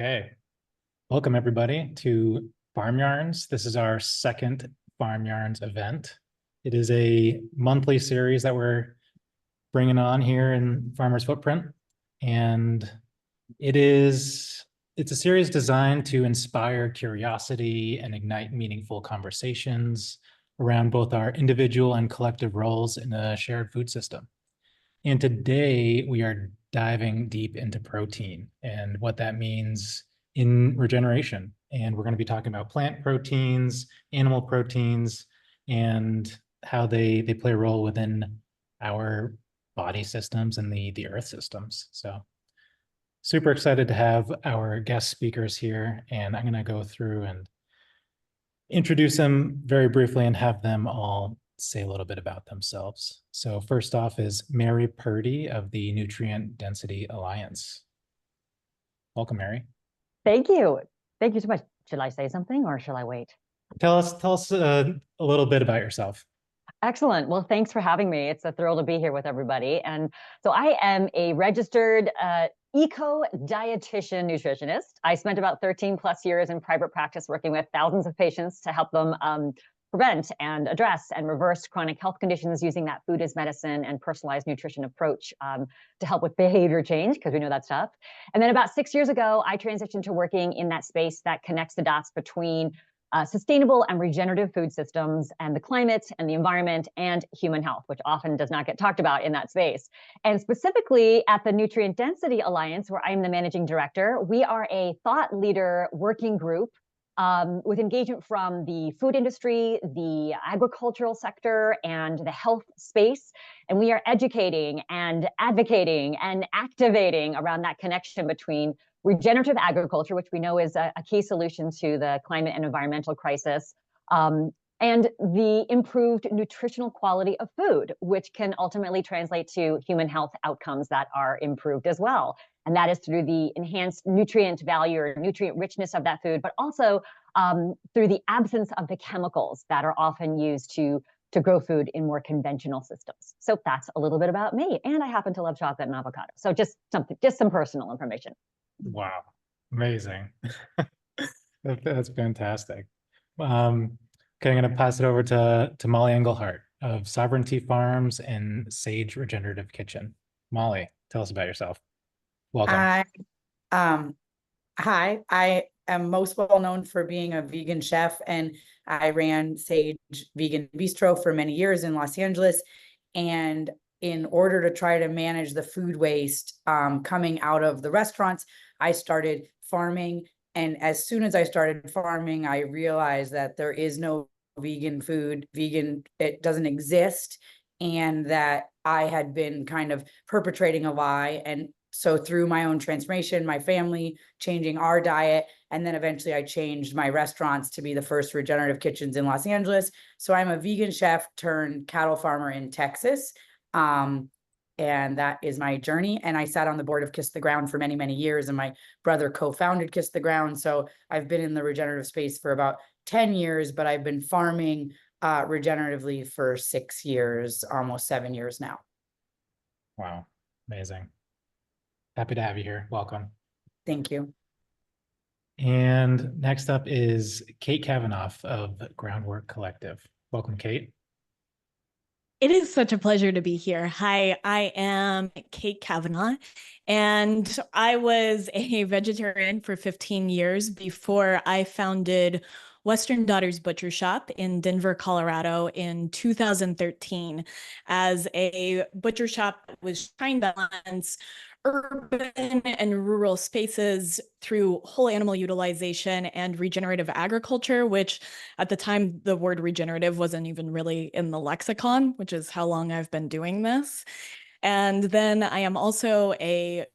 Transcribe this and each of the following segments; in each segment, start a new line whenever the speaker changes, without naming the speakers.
Okay. Welcome everybody to Farm Yarns. This is our second Farm Yarns event. It is a monthly series that we're bringing on here in Farmer's Footprint. And it's a series designed to inspire curiosity and ignite meaningful conversations around both our individual and collective roles in a shared food system. And today we are diving deep into protein and what that means in regeneration. And we're going to be talking about plant proteins, animal proteins, and how they play a role within our body systems and the earth systems. So super excited to have our guest speakers here. And I'm going to go through and introduce them very briefly and have them all say a little bit about themselves. So first off is Mary Purdy of the Nutrient Density Alliance. Welcome, Mary.
Thank you. Thank you so much. Should I say something or shall I wait?
Tell us a little bit about yourself.
Excellent. Well, thanks for having me. It's a thrill to be here with everybody. And so I am a registered eco-dietitian nutritionist. I spent about 13 plus years in private practice working with thousands of patients to help them prevent and address and reverse chronic health conditions using that food as medicine and personalized nutrition approach to help with behavior change, because we know that stuff. And then about 6 years ago, I transitioned to working in that space that connects the dots between sustainable and regenerative food systems and the climate and the environment and human health, which often does not get talked about in that space. And specifically at the Nutrient Density Alliance, where I'm the managing director, we are a thought leader working group with engagement from the food industry, the agricultural sector, and the health space. And we are educating and advocating and activating around that connection between regenerative agriculture, which we know is a key solution to the climate and environmental crisis, and the improved nutritional quality of food, which can ultimately translate to human health outcomes that are improved as well. And that is through the enhanced nutrient value or nutrient richness of that food, but also through the absence of the chemicals that are often used to grow food in more conventional systems. So that's a little bit about me. And I happen to love chocolate and avocado. So just some personal information.
Wow, amazing. That's fantastic. Okay, I'm going to pass it over to Mollie Englehart of Sovereignty Farms and Sage Regenerative Kitchen. Mollie, tell us about yourself. Welcome.
Hi, I am most well known for being a vegan chef, and I ran Sage Vegan Bistro for many years in Los Angeles. And in order to try to manage the food waste coming out of the restaurants, I started farming. And as soon as I started farming, I realized that there is no vegan food. It doesn't exist. And that I had been kind of perpetrating a lie. And so through my own transformation, my family changing our diet, and then eventually I changed my restaurants to be the first regenerative kitchens in Los Angeles. So I'm a vegan chef turned cattle farmer in Texas. And that is my journey. And I sat on the board of Kiss the Ground for many, many years. And my brother co-founded Kiss the Ground. So I've been in the regenerative space for about 10 years, but I've been farming regeneratively for 6 years, almost 7 years now.
Wow, amazing. Happy to have you here. Welcome.
Thank you.
And next up is Kate Kavanaugh of Groundwork Collective. Welcome, Kate.
It is such a pleasure to be here. Hi, I am Kate Kavanaugh, and I was a vegetarian for 15 years before I founded Western Daughters Butcher Shop in Denver, Colorado in 2013 as a butcher shop that was trying to balance urban and rural spaces through whole animal utilization and regenerative agriculture, which at the time the word regenerative wasn't even really in the lexicon, which is how long I've been doing this. And then I am also a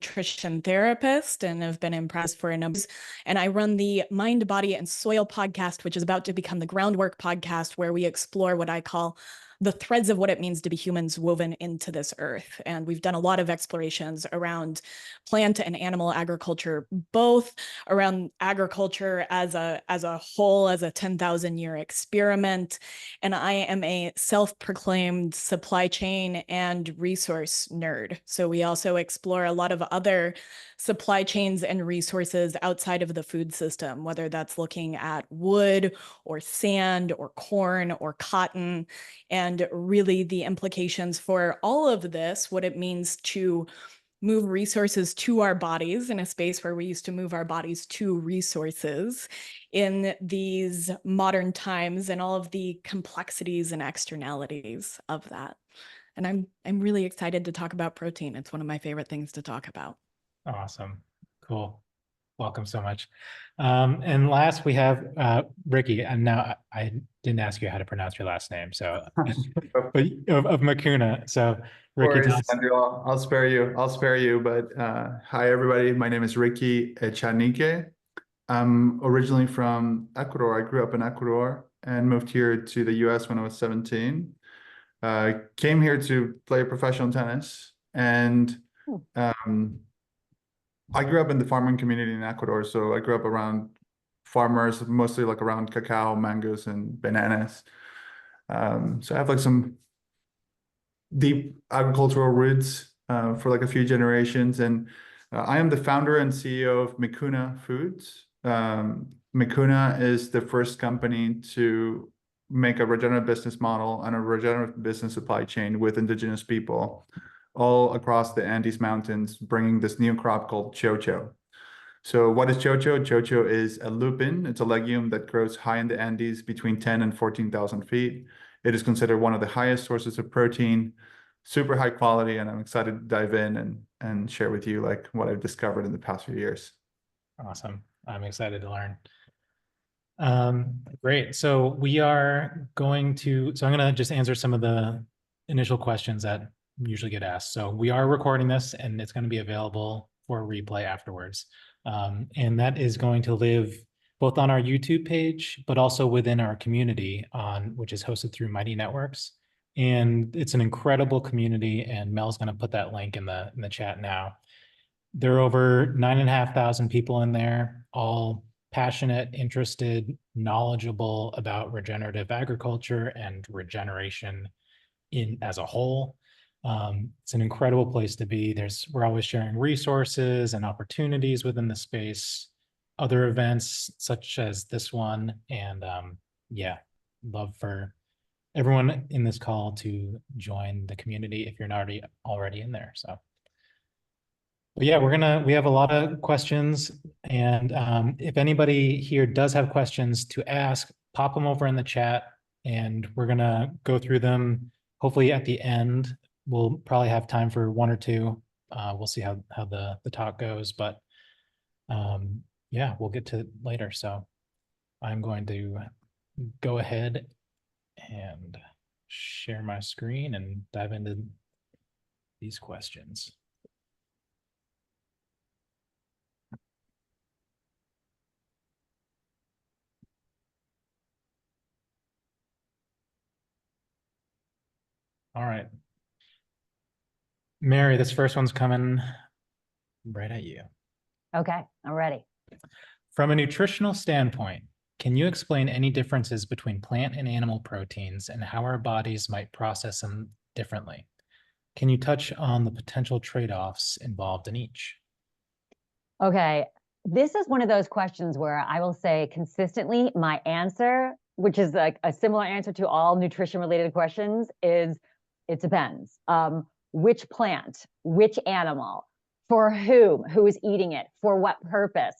nutrition therapist and have been in practice for a number of years. And I run the Mind, Body, and Soil podcast, which is about to become the Groundwork podcast, where we explore what I call the threads of what it means to be humans woven into this earth. And we've done a lot of explorations around plant and animal agriculture, both around agriculture as a whole, as a 10,000-year experiment. And I am a self-proclaimed supply chain and resource nerd. So we also explore a lot of other supply chains and resources outside of the food system, whether that's looking at wood or sand or corn or cotton, and really the implications for all of this, what it means to move resources to our bodies in a space where we used to move our bodies to resources in these modern times, and all of the complexities and externalities of that. And I'm really excited to talk about protein. It's one of my favorite things to talk about.
Awesome. Cool. Welcome so much. And last we have Ricky. And now I didn't ask you how to pronounce your last name, so but of MIKUNA. So Ricky,
Of course, Andrew, I'll spare you. I'll spare you. But hi, everybody. My name is Ricky Echanique. I'm originally from Ecuador. I grew up in Ecuador and moved here to the US when I was 17. Came here to play professional tennis, and I grew up in the farming community in Ecuador. So I grew up around farmers, mostly like around cacao, mangoes, and bananas. So I have like some deep agricultural roots for like a few generations. And I am the founder and CEO of MIKUNA Foods. MIKUNA is the first company to make a regenerative business model and a regenerative business supply chain with indigenous people all across the Andes Mountains, bringing this new crop called chocho. So what is chocho? Chocho is a lupin. It's a legume that grows high in the Andes between 10 and 14,000 feet. It is considered one of the highest sources of protein, super high quality, and I'm excited to dive in and share with you like what I've discovered in the past few years.
awesome. I'm excited to learn. Great. So we are going to, so I'm going to just answer some of the initial questions that usually get asked. So we are recording this and it's going to be available for replay afterwards. And that is going to live both on our YouTube page, but also within our community which is hosted through Mighty Networks. And it's an incredible community, and Mel's going to put that link in the chat now. There are over 9,500 people in there, all passionate, interested, knowledgeable about regenerative agriculture and regeneration as a whole. It's an incredible place to be. We're always sharing resources and opportunities within the space, other events such as this one, and yeah, love for everyone in this call to join the community if you're not already in there. So, but yeah, we have a lot of questions, and if anybody here does have questions to ask, pop them over in the chat, and we're gonna go through them. Hopefully at the end, we'll probably have time for one or two. We'll see how the talk goes, but yeah, we'll get to it later. So I'm going to go ahead and share my screen and dive into these questions. All right. Mary, this first one's coming right at you.
Okay, I'm ready.
From a nutritional standpoint, can you explain any differences between plant and animal proteins and how our bodies might process them differently? Can you touch on the potential trade-offs involved in each?
Okay, this is one of those questions where I will say consistently my answer, which is like a similar answer to all nutrition-related questions, is it depends. Which plant, which animal, for whom, who is eating it, for what purpose,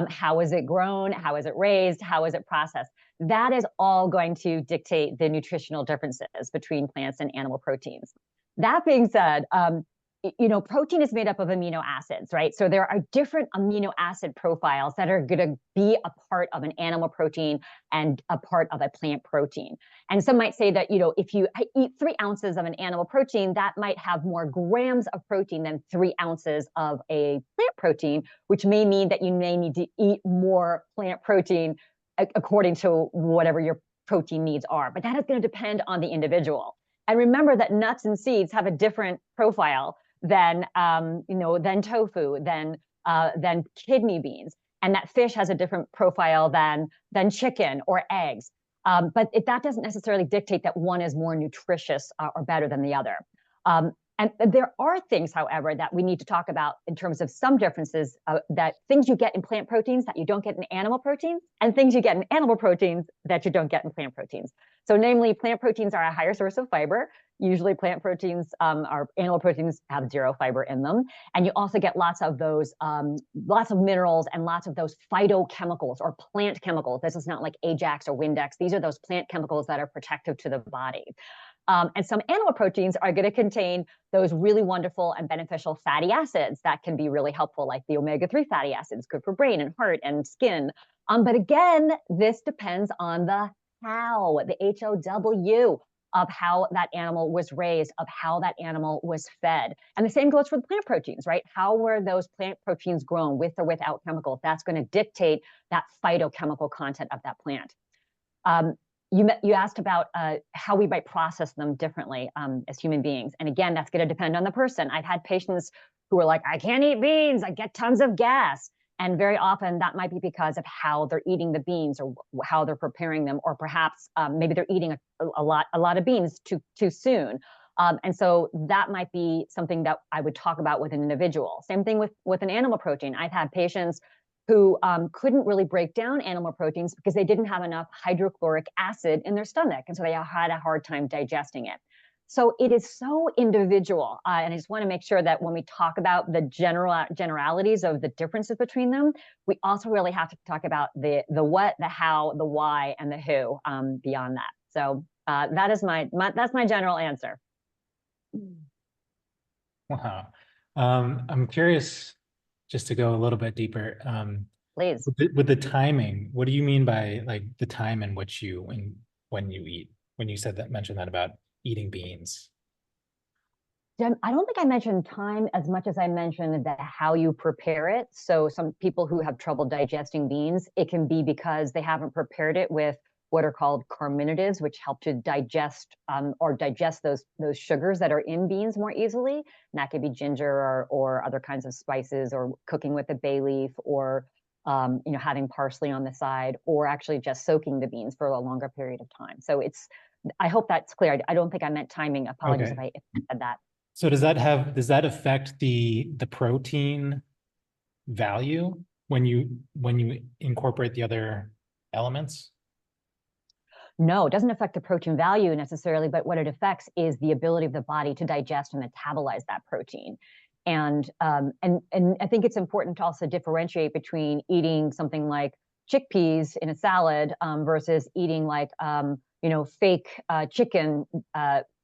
how is it grown, how is it raised, how is it processed? That is all going to dictate the nutritional differences between plants and animal proteins. That being said, protein is made up of amino acids, right? So there are different amino acid profiles that are going to be a part of an animal protein and a part of a plant protein. And some might say that, if you eat 3 ounces of an animal protein, that might have more grams of protein than 3 ounces of a plant protein, which may mean that you may need to eat more plant protein according to whatever your protein needs are. But that is going to depend on the individual. And remember that nuts and seeds have a different profile than than tofu, than kidney beans, and that fish has a different profile than chicken or eggs. But that doesn't necessarily dictate that one is more nutritious or better than the other. And there are things, however, that we need to talk about in terms of some differences, that things you get in plant proteins that you don't get in animal proteins, and things you get in animal proteins that you don't get in plant proteins. So namely, plant proteins are a higher source of fiber. Usually plant proteins animal proteins have zero fiber in them. And you also get lots of those, lots of minerals and lots of those phytochemicals or plant chemicals. This is not like Ajax or Windex. These are those plant chemicals that are protective to the body. And some animal proteins are going to contain those really wonderful and beneficial fatty acids that can be really helpful, like the omega-3 fatty acids, good for brain and heart and skin. But again, this depends on the how, the HOW of how that animal was raised, of how that animal was fed. And the same goes for the plant proteins, right? How were those plant proteins grown, with or without chemicals? That's going to dictate that phytochemical content of that plant. You asked about how we might process them differently as human beings. And again, that's going to depend on the person. I've had patients who are like, I can't eat beans, I get tons of gas. And very often that might be because of how they're eating the beans or how they're preparing them, or perhaps maybe they're eating a lot of beans too soon. And so that might be something that I would talk about with an individual. Same thing with an animal protein. I've had patients who couldn't really break down animal proteins because they didn't have enough hydrochloric acid in their stomach. And so they had a hard time digesting it. So it is so individual. And I just want to make sure that when we talk about the generalities of the differences between them, we also really have to talk about the what, the how, the why, and the who beyond that. So that's my general answer.
Wow. I'm curious, just to go a little bit deeper.
Please.
With the timing, what do you mean by like the time in which when you eat? When you mentioned that about eating beans?
I don't think I mentioned time as much as I mentioned how you prepare it. So some people who have trouble digesting beans, it can be because they haven't prepared it with what are called carminatives, which help to digest those sugars that are in beans more easily. And that could be ginger or other kinds of spices, or cooking with a bay leaf, or having parsley on the side, or actually just soaking the beans for a longer period of time. So I hope that's clear. I don't think I meant timing. Apologies if I said that.
So does that affect the protein value when you incorporate the other elements?
No, it doesn't affect the protein value necessarily, but what it affects is the ability of the body to digest and metabolize that protein. And I think it's important to also differentiate between eating something like chickpeas in a salad versus eating like fake chicken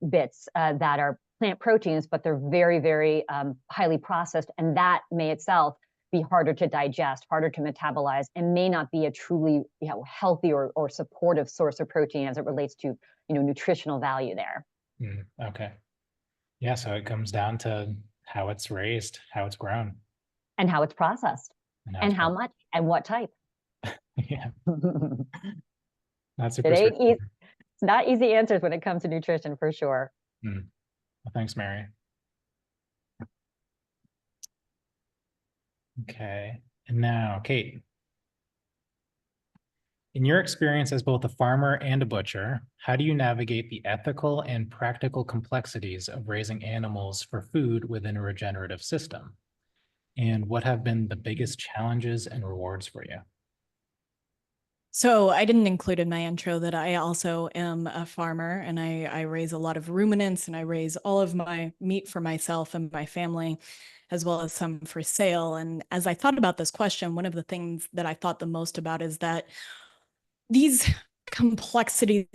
bits that are plant proteins, but they're very, very highly processed, and that may itself be harder to digest, harder to metabolize, and may not be a truly healthy or supportive source of protein as it relates to nutritional value there.
Okay. Yeah, so it comes down to how it's raised, how it's grown,
and how it's processed, and how much and what type.
Yeah. That's
it's not easy answers when it comes to nutrition, for sure.
Well, thanks, Mary. Okay, and now, Kate, in your experience as both a farmer and a butcher, how do you navigate the ethical and practical complexities of raising animals for food within a regenerative system? And what have been the biggest challenges and rewards for you?
So I didn't include in my intro that I also am a farmer, and I raise a lot of ruminants, and I raise all of my meat for myself and my family, as well as some for sale. And as I thought about this question, one of the things that I thought the most about is that these complexities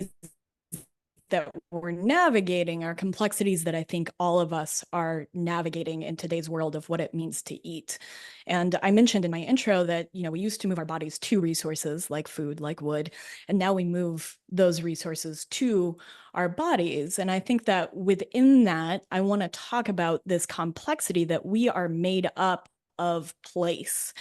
that we're navigating are complexities that I think all of us are navigating in today's world of what it means to eat. And I mentioned in my intro that, we used to move our bodies to resources like food, like wood, and now we move those resources to our bodies. And I think that within that, I want to talk about this complexity that we are made up of place.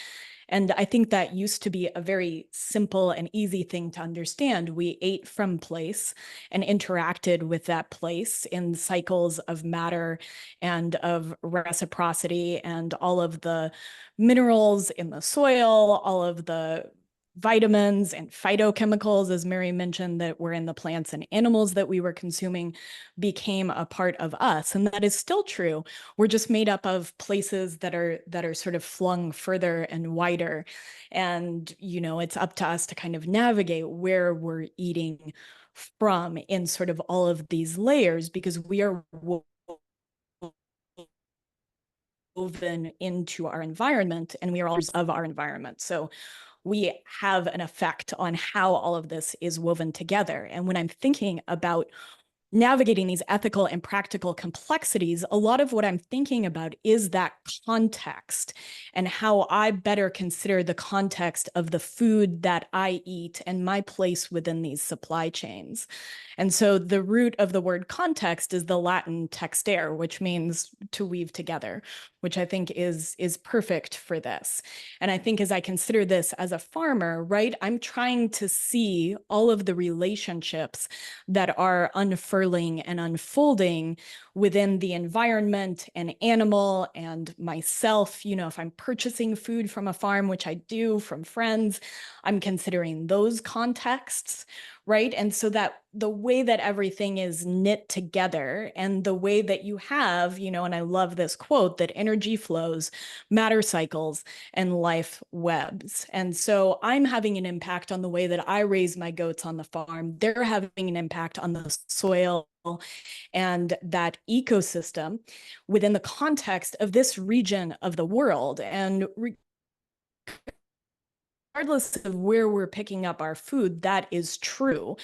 And I think that used to be a very simple and easy thing to understand. We ate from place and interacted with that place in cycles of matter and of reciprocity, and all of the minerals in the soil, all of the vitamins and phytochemicals, as Mary mentioned, that were in the plants and animals that we were consuming became a part of us. And that is still true. We're just made up of places that are sort of flung further and wider. And, you know, it's up to us to kind of navigate where we're eating from in sort of all of these layers, because we are woven into our environment, and we are all of our environment. So we have an effect on how all of this is woven together. And when I'm thinking about navigating these ethical and practical complexities, a lot of what I'm thinking about is that context and how I better consider the context of the food that I eat and my place within these supply chains. And so the root of the word context is the Latin textere, which means to weave together, which I think is perfect for this. And I think as I consider this as a farmer, right, I'm trying to see all of the relationships that are unfurling and unfolding within the environment and animal and myself. You know, if I'm purchasing food from a farm, which I do from friends, I'm considering those contexts, right? And so that the way that everything is knit together and the way that you have, you know, and I love this quote, that energy flows, matter cycles, and life webs. And so I'm having an impact on the way that I raise my goats on the farm. They're having an impact on the soil and that ecosystem within the context of this region of the world. And regardless of where we're picking up our food, that is true.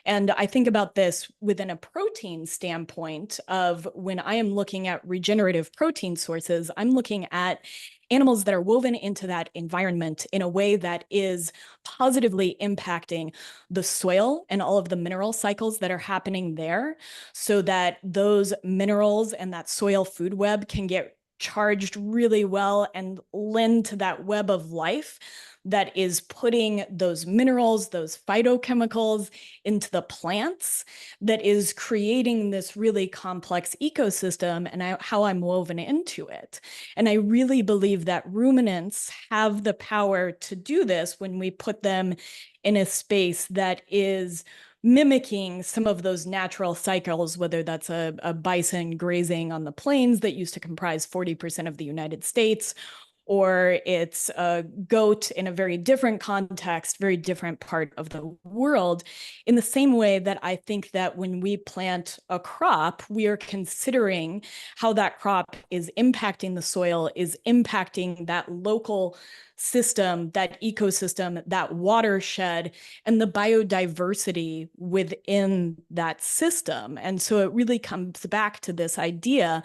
And I think about this within a protein standpoint of when I am looking at regenerative protein sources, I'm looking at animals that are woven into that environment in a way that is positively impacting the soil and all of the mineral cycles that are happening there, so that those minerals and that soil food web can get charged really well and lend to that web of life that is putting those minerals, those phytochemicals into the plants, that is creating this really complex ecosystem, and how I'm woven into it. And I really believe that ruminants have the power to do this when we put them in a space that is mimicking some of those natural cycles, whether that's a bison grazing on the plains that used to comprise 40% of the United States, or it's a goat in a very different context, very different part of the world. In the same way that I think that when we plant a crop, we are considering how that crop is impacting the soil, is impacting that local system, that ecosystem, that watershed, and the biodiversity within that system. And so it really comes back to this idea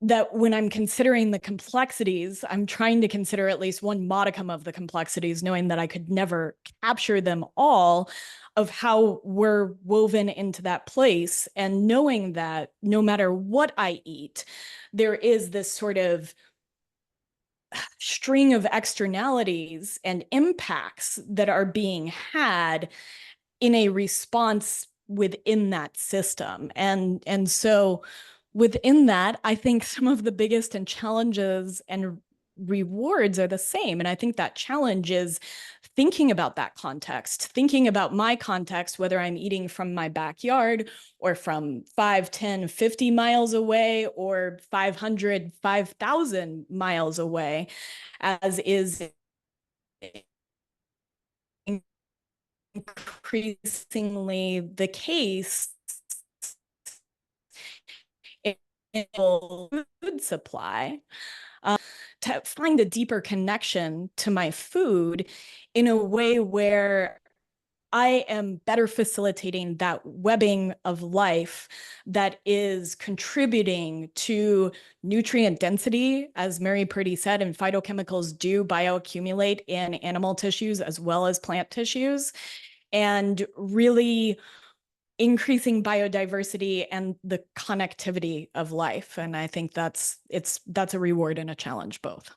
that when I'm considering the complexities, I'm trying to consider at least one modicum of the complexities, knowing that I could never capture them all, of how we're woven into that place, and knowing that no matter what I eat, there is this sort of string of externalities and impacts that are being had in a response within that system. And so within that, I think some of the biggest and challenges and rewards are the same. And I think that challenge is thinking about that context, thinking about my context, whether I'm eating from my backyard or from 5, 10, 50 miles away, or 500, 5,000 miles away, as is increasingly the case in food supply, to find a deeper connection to my food in a way where I am better facilitating that webbing of life that is contributing to nutrient density, as Mary Purdy said, and phytochemicals do bioaccumulate in animal tissues as well as plant tissues, and really increasing biodiversity and the connectivity of life. And I think that's a reward and a challenge both.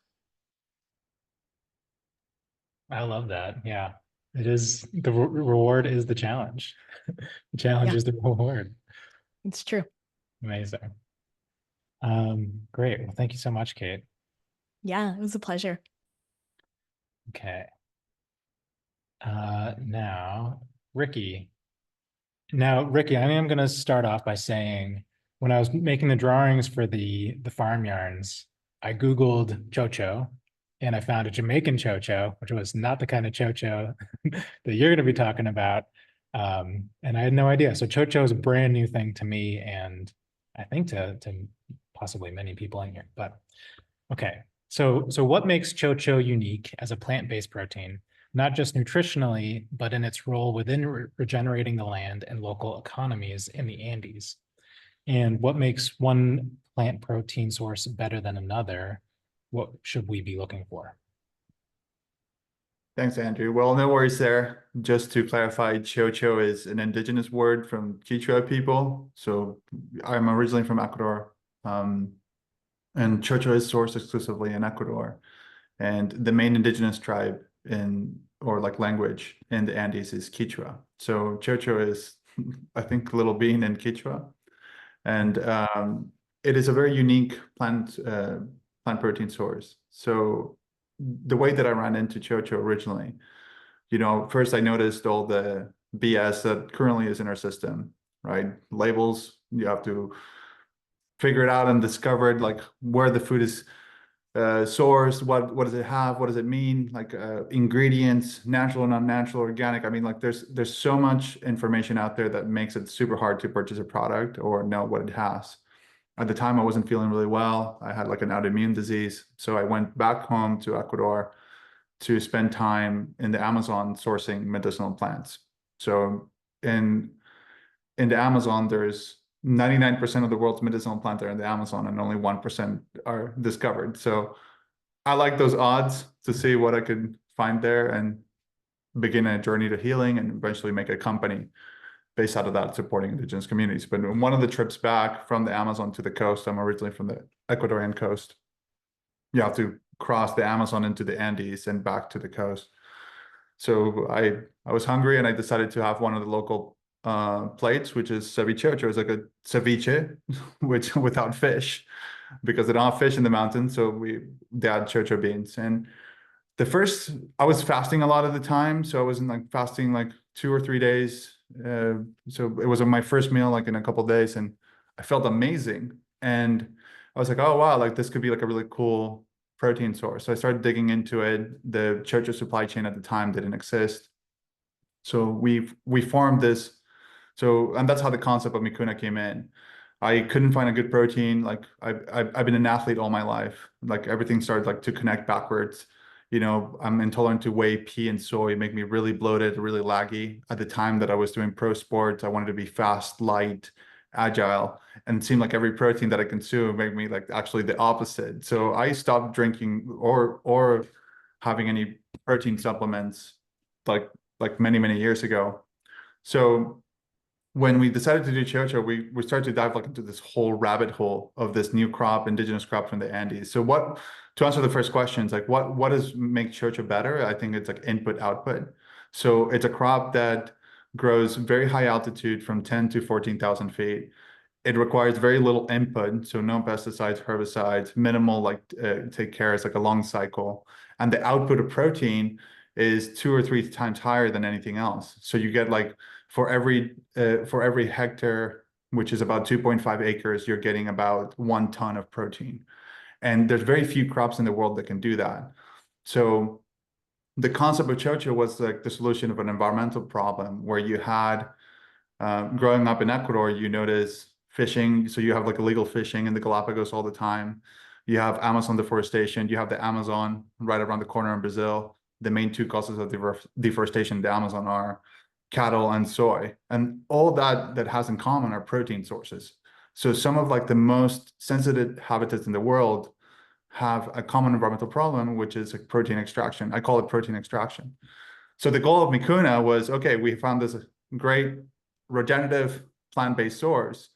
I love that. Yeah. It is the reward is the challenge. The challenge
Yeah.
is the reward.
It's true.
Amazing. Great. Well, thank you so much, Kate.
Yeah, it was a pleasure.
Okay. Now, Ricky. Now, Ricky, I am going to start off by saying when I was making the drawings for the farm yarns, I Googled chocho and I found a Jamaican chocho, which was not the kind of chocho that you're going to be talking about. And I had no idea. So chocho is a brand new thing to me, and I think to possibly many people in here. But okay, so what makes chocho unique as a plant-based protein, not just nutritionally, but in its role within regenerating the land and local economies in the Andes? And what makes one plant protein source better than another? What should we be looking for?
Thanks, Andrew. Well, no worries there. Just to clarify, chocho is an indigenous word from Quechua people. So I'm originally from Ecuador, and chocho is sourced exclusively in Ecuador. And the main indigenous tribe or like language in the Andes is Quechua. So chocho is, I think, little bean in Quechua. And it is a very unique plant protein source. So the way that I ran into chocho originally, first I noticed all the BS that currently is in our system, right? Labels, you have to figure it out and discover it, like where the food is sourced, what does it have, what does it mean, like ingredients, natural, non-natural, organic. I mean, like there's so much information out there that makes it super hard to purchase a product or know what it has. At the time, I wasn't feeling really well. I had like an autoimmune disease. So I went back home to Ecuador to spend time in the Amazon sourcing medicinal plants. So in the Amazon, there's 99% of the world's medicinal plants are in the Amazon and only 1% are discovered. So I like those odds to see what I could find there and begin a journey to healing and eventually make a company based out of that, supporting indigenous communities. But one of the trips back from the Amazon to the coast, I'm originally from the Ecuadorian coast, you have to cross the Amazon into the Andes and back to the coast. So I was hungry and I decided to have one of the local plates, which is ceviche, which was like a ceviche, which without fish, because they don't have fish in the mountains. So they had chocho beans. And I was fasting a lot of the time. So I wasn't like fasting like 2 or 3 days. So it was my first meal like in a couple of days, and I felt amazing. And I was like, oh wow, like this could be like a really cool protein source. So I started digging into it. The chocho supply chain at the time didn't exist. So we formed this. So, and that's how the concept of MIKUNA came in. I couldn't find a good protein. Like I've been an athlete all my life. Like everything started like to connect backwards. I'm intolerant to whey, pea, and soy. Make me really bloated, really laggy. At the time that I was doing pro sports, I wanted to be fast, light, agile, and it seemed like every protein that I consumed made me like actually the opposite. So I stopped drinking or having any protein supplements like many years ago. So when we decided to do chocho, we started to dive like into this whole rabbit hole of this new crop, indigenous crop from the Andes. So to answer the first questions, like what does make chocho better? I think it's like input output. So it's a crop that grows very high altitude from 10 to 14,000 feet. It requires very little input, so no pesticides, herbicides, minimal take care. It's like a long cycle, and the output of protein is 2 or 3 times higher than anything else. So you get like for every hectare, which is about 2.5 acres, you're getting about 1 ton of protein, and there's very few crops in the world that can do that. So the concept of chocho was like the solution of an environmental problem where you had growing up in Ecuador, you notice fishing. So you have like illegal fishing in the Galapagos all the time. You have Amazon deforestation. You have the Amazon right around the corner in Brazil. The main 2 causes of deforestation in the Amazon are cattle and soy. And all that has in common are protein sources. So some of like the most sensitive habitats in the world have a common environmental problem, which is like protein extraction. I call it protein extraction. So the goal of MIKUNA was, okay, we found this great regenerative plant-based source,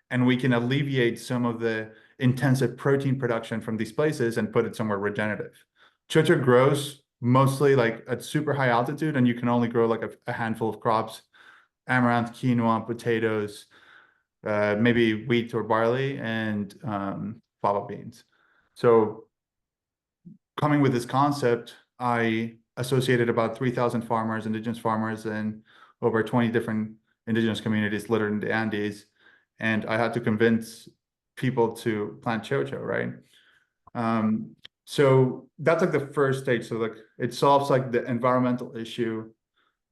and we can alleviate some of the intensive protein production from these places and put it somewhere regenerative. Chocho grows mostly like at super high altitude, and you can only grow like a handful of crops: amaranth, quinoa, potatoes, maybe wheat or barley, and fava beans. So coming with this concept, I associated about 3,000 farmers, indigenous farmers, in over 20 different indigenous communities littered in the Andes. And I had to convince people to plant chocho, right? So that's like the first stage. So like it solves like the environmental issue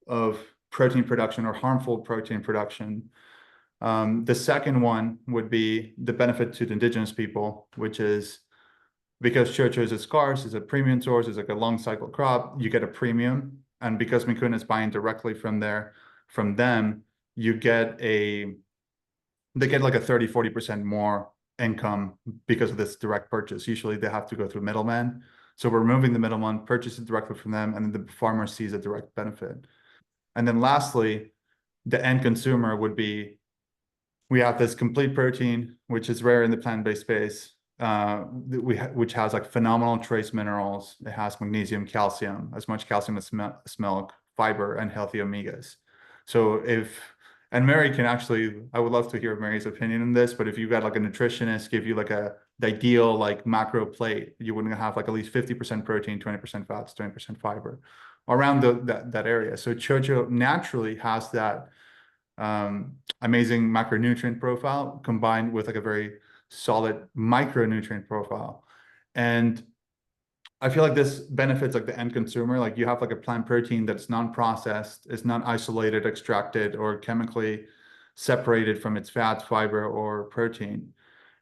of protein production or harmful protein production. The second one would be the benefit to the indigenous people, which is because chocho is scarce, is a premium source, is like a long cycle crop, you get a premium. And because MIKUNA is buying directly from them, they get like a 30-40% more income because of this direct purchase. Usually they have to go through middlemen. So we're removing the middleman, purchase it directly from them, and then the farmer sees a direct benefit. And then lastly, the end consumer would be, we have this complete protein, which is rare in the plant-based space, which has like phenomenal trace minerals. It has magnesium, calcium, as much calcium as milk, fiber, and healthy omegas. So and Mary can actually, I would love to hear Mary's opinion on this, but if you got like a nutritionist give you like the ideal like macro plate, you wouldn't have like at least 50% protein, 20% fats, 20% fiber around that area. So chocho naturally has that amazing macronutrient profile combined with like a very solid micronutrient profile. And I feel like this benefits like the end consumer. Like you have like a plant protein that's non-processed, is not isolated, extracted, or chemically separated from its fats, fiber, or protein.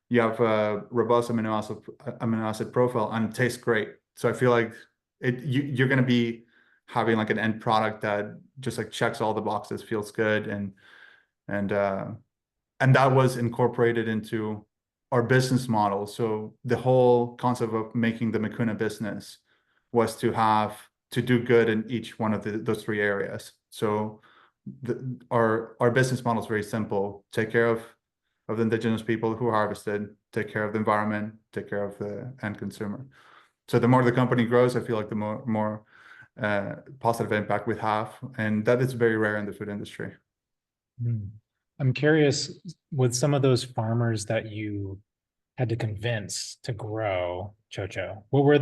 You have a robust amino acid profile, and it tastes great. So I feel like you're going to be having like an end product that just like checks all the boxes, feels good, and that was incorporated into our business model. So the whole concept of making the MIKUNA business was to do good in each one of those three areas. So our business model is very simple: take care of the indigenous people who harvested, take care of the environment, take care of the end consumer. So the more the company grows, I feel like the more positive impact we have, and that is very rare in the food industry.
I'm curious, with some of those farmers that you had to convince to grow chocho, what were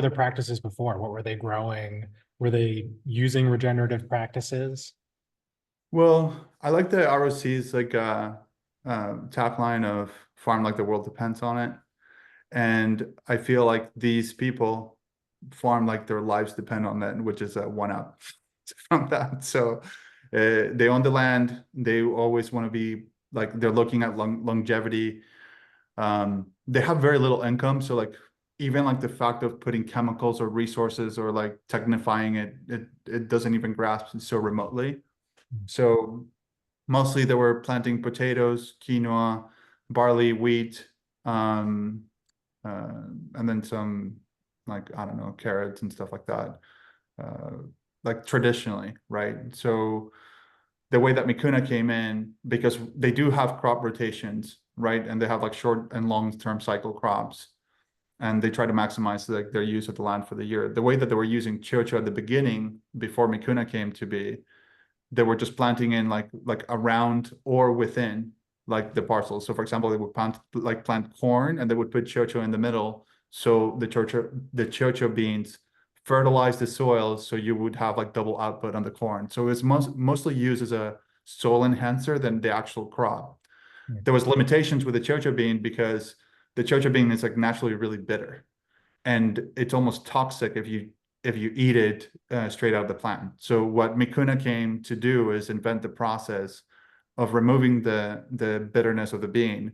their practices before? What were they growing? Were they using regenerative practices?
Well, I like the ROC's like tagline of "Farm like the world depends on it," and I feel like these people farm like their lives depend on that, which is a one up from that. So they own the land. They always want to be like, they're looking at longevity. They have very little income, so like even like the fact of putting chemicals or resources or like technifying it doesn't even grasp so remotely. So mostly they were planting potatoes, quinoa, barley, wheat, and then some like, I don't know, carrots and stuff like that, like traditionally, right? So the way that MIKUNA came in, because they do have crop rotations, right? And they have like short and long-term cycle crops, and they try to maximize like their use of the land for the year. The way that they were using chocho at the beginning, before MIKUNA came to be, they were just planting in like around or within like the parcels. So for example, they would plant corn, and they would put chocho in the middle. So the chocho beans fertilize the soil, so you would have like double output on the corn. So it's mostly used as a soil enhancer than the actual crop. There was limitations with the chocho bean because the chocho bean is like naturally really bitter, and it's almost toxic if you eat it straight out of the plant. So what MIKUNA came to do is invent the process of removing the bitterness of the bean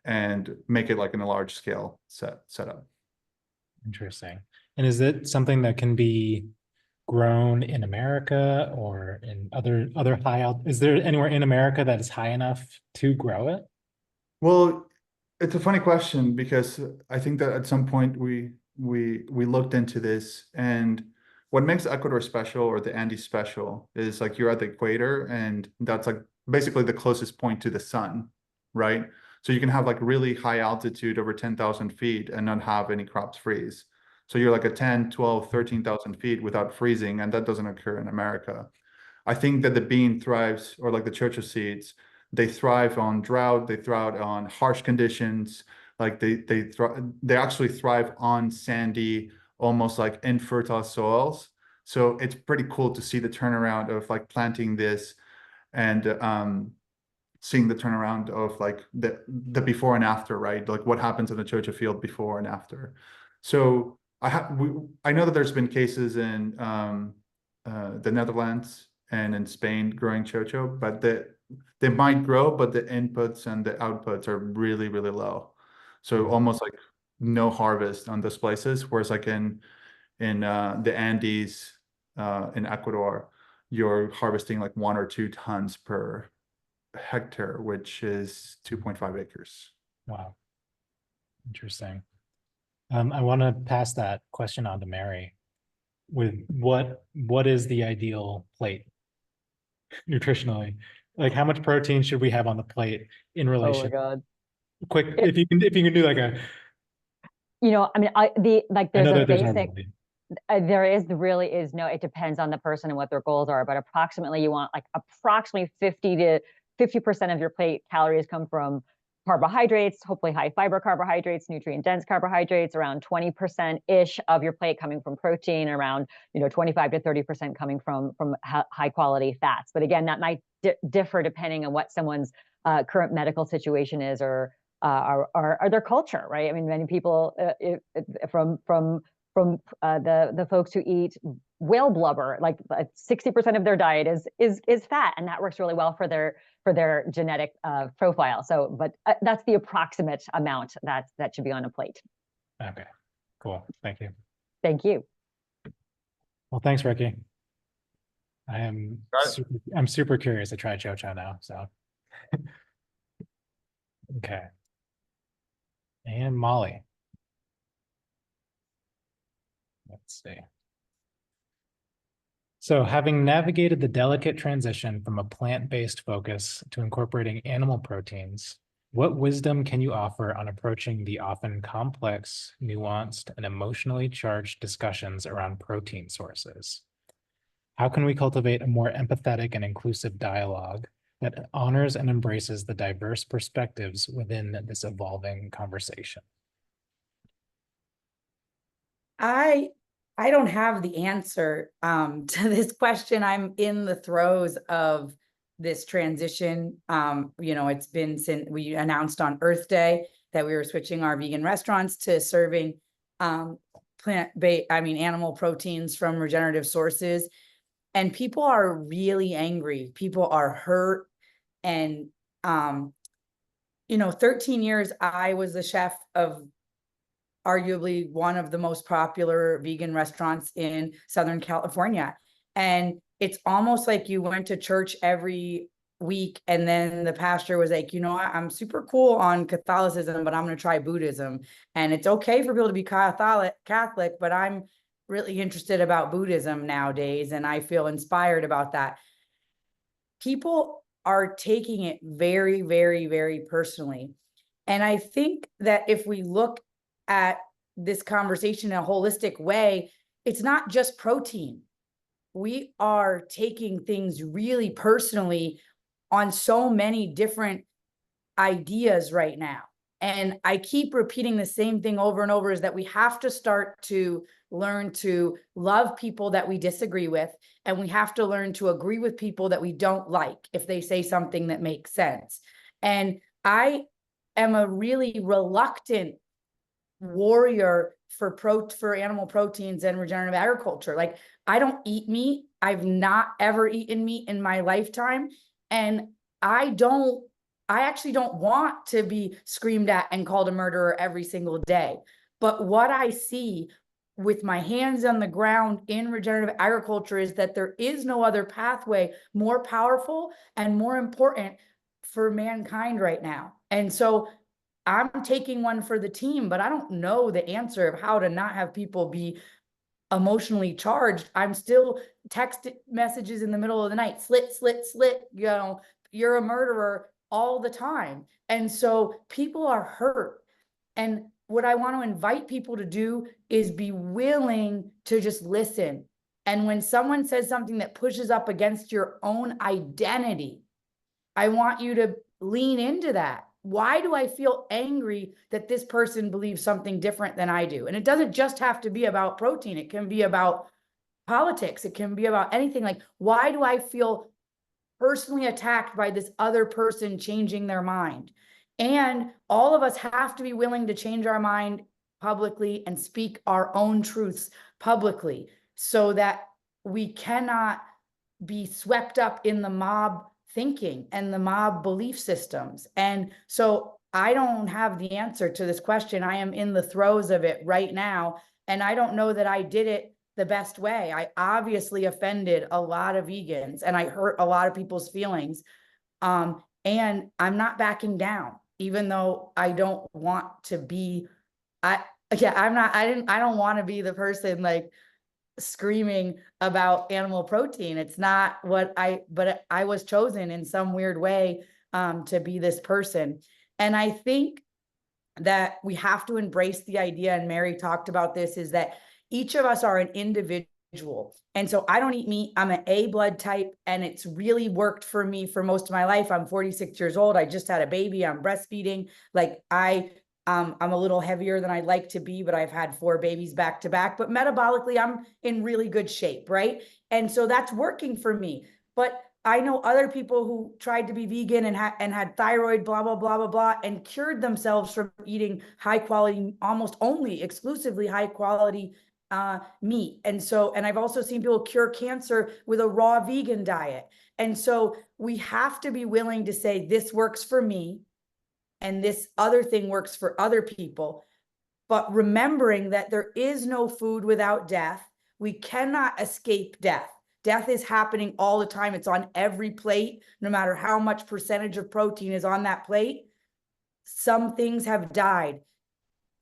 and make it like in a large scale setup.
Interesting. And is it something that can be grown in America or in other is there anywhere in America that is high enough to grow it?
Well, it's a funny question, because I think that at some point we looked into this, and what makes Ecuador special, or the Andes special, is like you're at the equator, and that's like basically the closest point to the sun, right? So you can have like really high altitude over 10,000 feet and not have any crops freeze. So you're like at 10, 12, 13,000 feet without freezing, and that doesn't occur in America. I think that the bean thrives, or like the church of seeds, they thrive on drought, they thrive on harsh conditions, like they actually thrive on sandy, almost like infertile soils. So it's pretty cool to see the turnaround of like planting this and seeing the turnaround of like the before and after, right? Like what happens in the chocho field before and after. So I know that there's been cases in the Netherlands and in Spain growing chocho, but they might grow, but the inputs and the outputs are really, really low. So almost like no harvest on those places. Whereas like in the Andes in Ecuador, you're harvesting like 1 or 2 tons per hectare, which is 2.5 acres.
Wow. Interesting. I want to pass that question on to Mary with what is the ideal plate nutritionally? Like how much protein should we have on the plate in relation?
God.
Quick, if you can do like a,
You know, I mean,
I
there's
know
a
that there's no
basic, really is no, it depends on the person and what their goals are, but approximately you want like approximately 50% of your plate calories come from carbohydrates, hopefully high fiber carbohydrates, nutrient dense carbohydrates, around 20% ish of your plate coming from protein, around 25 to 30% coming from high quality fats. But again, that might differ depending on what someone's current medical situation is or their culture, right? I mean, many people from the folks who eat whale blubber, like 60% of their diet is fat, and that works really well for their genetic profile. So, but that's the approximate amount that should be on a plate.
okay, cool. Thank you.
Thank you.
Well, thanks, Ricky. I'm super curious to try chocho now. So, okay. And Molly. Let's see. So having navigated the delicate transition from a plant-based focus to incorporating animal proteins, what wisdom can you offer on approaching the often complex, nuanced, and emotionally charged discussions around protein sources? How can we cultivate a more empathetic and inclusive dialogue that honors and embraces the diverse perspectives within this evolving conversation?
I don't have the answer to this question. I'm in the throes of this transition. It's been since we announced on Earth Day that we were switching our vegan restaurants to serving animal proteins from regenerative sources. And people are really angry. People are hurt. And 13 years, I was the chef of arguably one of the most popular vegan restaurants in Southern California. And it's almost like you went to church every week and then the pastor was like, I'm super cool on Catholicism, but I'm going to try Buddhism. And it's okay for people to be Catholic, but I'm really interested about Buddhism nowadays. And I feel inspired about that. People are taking it very, very, very personally. And I think that if we look at this conversation in a holistic way, it's not just protein. We are taking things really personally on so many different ideas right now. And I keep repeating the same thing over and over, is that we have to start to learn to love people that we disagree with. And we have to learn to agree with people that we don't like if they say something that makes sense. And I am a really reluctant warrior for animal proteins and regenerative agriculture. Like, I don't eat meat. I've not ever eaten meat in my lifetime. And I actually don't want to be screamed at and called a murderer every single day. But what I see with my hands on the ground in regenerative agriculture is that there is no other pathway more powerful and more important for mankind right now. And so I'm taking one for the team, but I don't know the answer of how to not have people be emotionally charged. I'm still text messages in the middle of the night, slit, you're a murderer all the time. And so people are hurt. And what I want to invite people to do is be willing to just listen. And when someone says something that pushes up against your own identity, I want you to lean into that. Why do I feel angry that this person believes something different than I do? And it doesn't just have to be about protein. It can be about politics. It can be about anything. Like, why do I feel personally attacked by this other person changing their mind? And all of us have to be willing to change our mind publicly and speak our own truths publicly, so that we cannot be swept up in the mob thinking and the mob belief systems. And so I don't have the answer to this question. I am in the throes of it right now. And I don't know that I did it the best way. I obviously offended a lot of vegans and I hurt a lot of people's feelings. And I'm not backing down, even though I don't want to be, I don't want to be the person like screaming about animal protein. It's not what but I was chosen in some weird way to be this person. And I think that we have to embrace the idea, and Mary talked about this, is that each of us are an individual. And so I don't eat meat. I'm an A blood type, and it's really worked for me for most of my life. I'm 46 years old. I just had a baby. I'm breastfeeding. Like I'm a little heavier than I'd like to be, but I've had 4 babies back to back. But metabolically, I'm in really good shape, right? And so that's working for me. But I know other people who tried to be vegan and had thyroid, blah, blah, blah, blah, blah, and cured themselves from eating high quality, almost only exclusively high quality meat. And I've also seen people cure cancer with a raw vegan diet. And so we have to be willing to say, this works for me, and this other thing works for other people. But remembering that there is no food without death. We cannot escape death. Death is happening all the time. It's on every plate, no matter how much percentage of protein is on that plate. Some things have died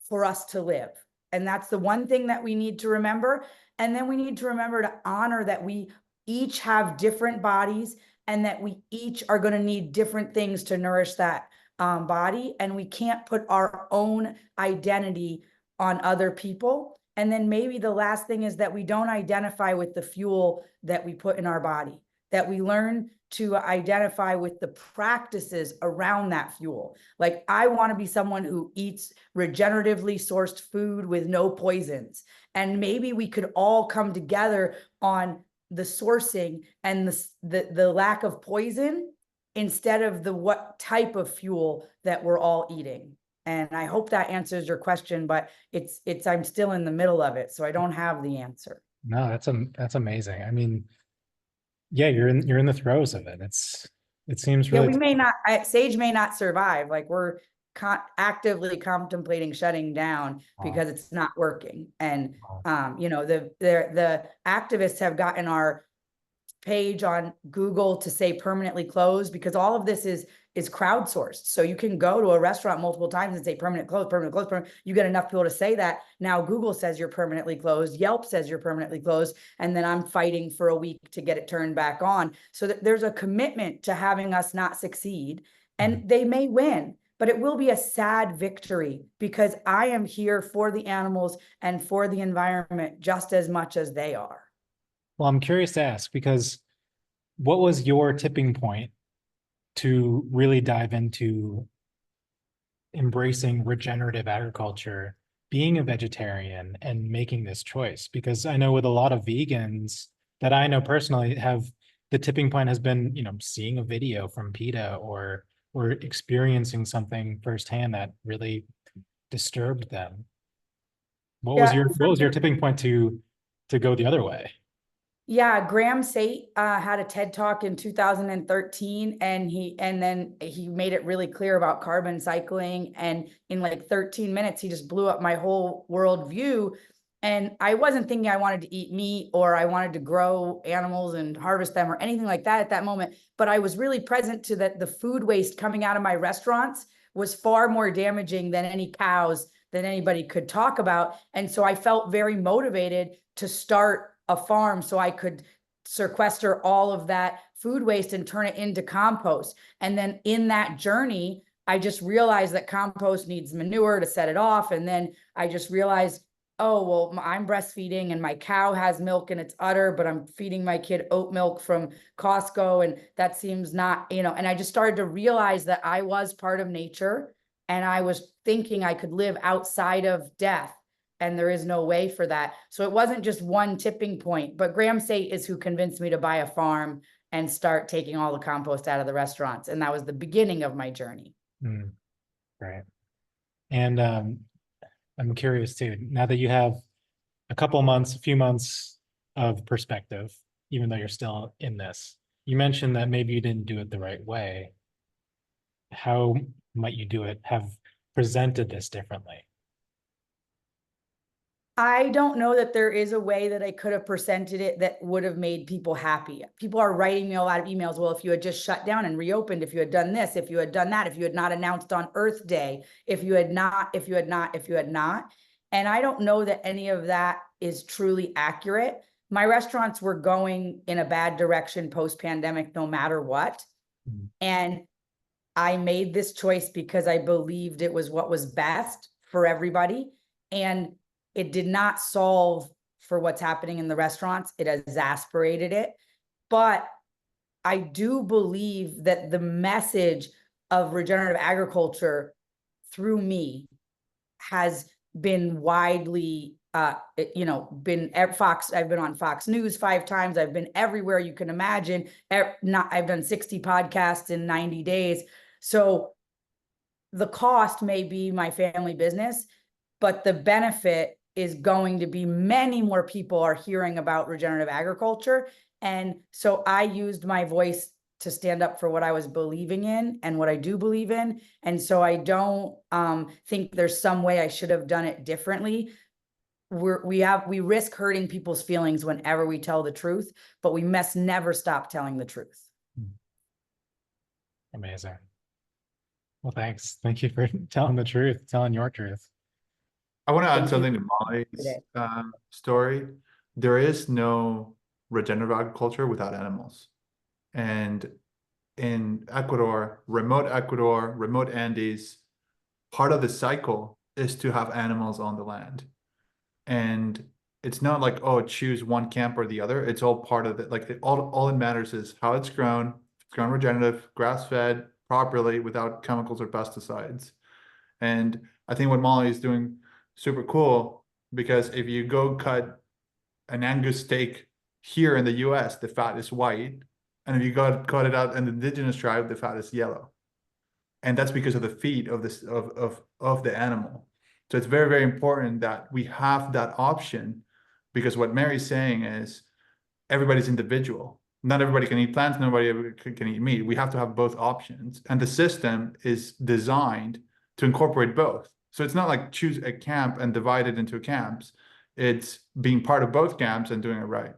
for us to live. And that's the one thing that we need to remember. And then we need to remember to honor that we each have different bodies, and that we each are going to need different things to nourish that body. And we can't put our own identity on other people. And then maybe the last thing is that we don't identify with the fuel that we put in our body, that we learn to identify with the practices around that fuel. Like, I want to be someone who eats regeneratively sourced food with no poisons. And maybe we could all come together on the sourcing and the lack of poison, instead of the what type of fuel that we're all eating. And I hope that answers your question, but I'm still in the middle of it, so I don't have the answer.
No, that's amazing. I mean, yeah, you're in the throes of it. It seems really.
Sage may not survive. Like, we're actively contemplating shutting down because it's not working. And the activists have gotten our page on Google to say permanently closed, because all of this is crowdsourced. So you can go to a restaurant multiple times and say permanent closed, permanent closed, permanent. You get enough people to say that. Now Google says you're permanently closed. Yelp says you're permanently closed. And then I'm fighting for a week to get it turned back on. So that there's a commitment to having us not succeed. And they may win, but it will be a sad victory, because I am here for the animals and for the environment just as much as they are.
Well, I'm curious to ask, because what was your tipping point to really dive into embracing regenerative agriculture, being a vegetarian, and making this choice? Because I know with a lot of vegans that I know personally, the tipping point has been, seeing a video from PETA or experiencing something firsthand that really disturbed them. What was your tipping point to go the other way?
Yeah, Graham Sate had a TED Talk in 2013, and then he made it really clear about carbon cycling. And in like 13 minutes, he just blew up my whole worldview. And I wasn't thinking I wanted to eat meat or I wanted to grow animals and harvest them or anything like that at that moment. But I was really present to that the food waste coming out of my restaurants was far more damaging than any cows that anybody could talk about. And so I felt very motivated to start a farm so I could sequester all of that food waste and turn it into compost. And then in that journey, I just realized that compost needs manure to set it off. And then I just realized, oh, well, I'm breastfeeding and my cow has milk in its udder, but I'm feeding my kid oat milk from Costco. And that seems not, and I just started to realize that I was part of nature, and I was thinking I could live outside of death. And there is no way for that. So it wasn't just one tipping point, but Graham Sate is who convinced me to buy a farm and start taking all the compost out of the restaurants. And that was the beginning of my journey.
Right. And I'm curious too, now that you have a few months of perspective, even though you're still in this, you mentioned that maybe you didn't do it the right way. How might you have presented this differently?
I don't know that there is a way that I could have presented it that would have made people happy. People are writing me a lot of emails. Well, if you had just shut down and reopened, if you had done this, if you had done that, if you had not announced on Earth Day, if you had not. And I don't know that any of that is truly accurate. My restaurants were going in a bad direction post-pandemic, no matter what. And I made this choice because I believed it was what was best for everybody. And it did not solve for what's happening in the restaurants. It exasperated it. But I do believe that the message of regenerative agriculture through me has been widely, been at Fox. I've been on Fox News 5 times. I've been everywhere you can imagine. I've done 60 podcasts in 90 days. So the cost may be my family business, but the benefit is going to be many more people are hearing about regenerative agriculture. And so I used my voice to stand up for what I was believing in and what I do believe in. And so I don't think there's some way I should have done it differently. We risk hurting people's feelings whenever we tell the truth, but we must never stop telling the truth.
Amazing. Well, thanks. Thank you for telling the truth, telling your truth.
I want to add
Thank
something
you.
to Mollie's story. There is no regenerative agriculture without animals. And in Ecuador, remote Andes, part of the cycle is to have animals on the land. And it's not like, oh, choose one camp or the other. It's all part of it. Like all it matters is how it's grown. It's grown regenerative, grass-fed, properly, without chemicals or pesticides. And I think what Mollie is doing super cool, because if you go cut an Angus steak here in the US, the fat is white. And if you cut it out in the indigenous tribe, the fat is yellow. And that's because of the feed of this of the animal. So it's very, very important that we have that option, because what Mary's saying is everybody's individual. Not everybody can eat plants, nobody can eat meat. We have to have both options. And the system is designed to incorporate both. So it's not like choose a camp and divide it into camps. It's being part of both camps and doing it right.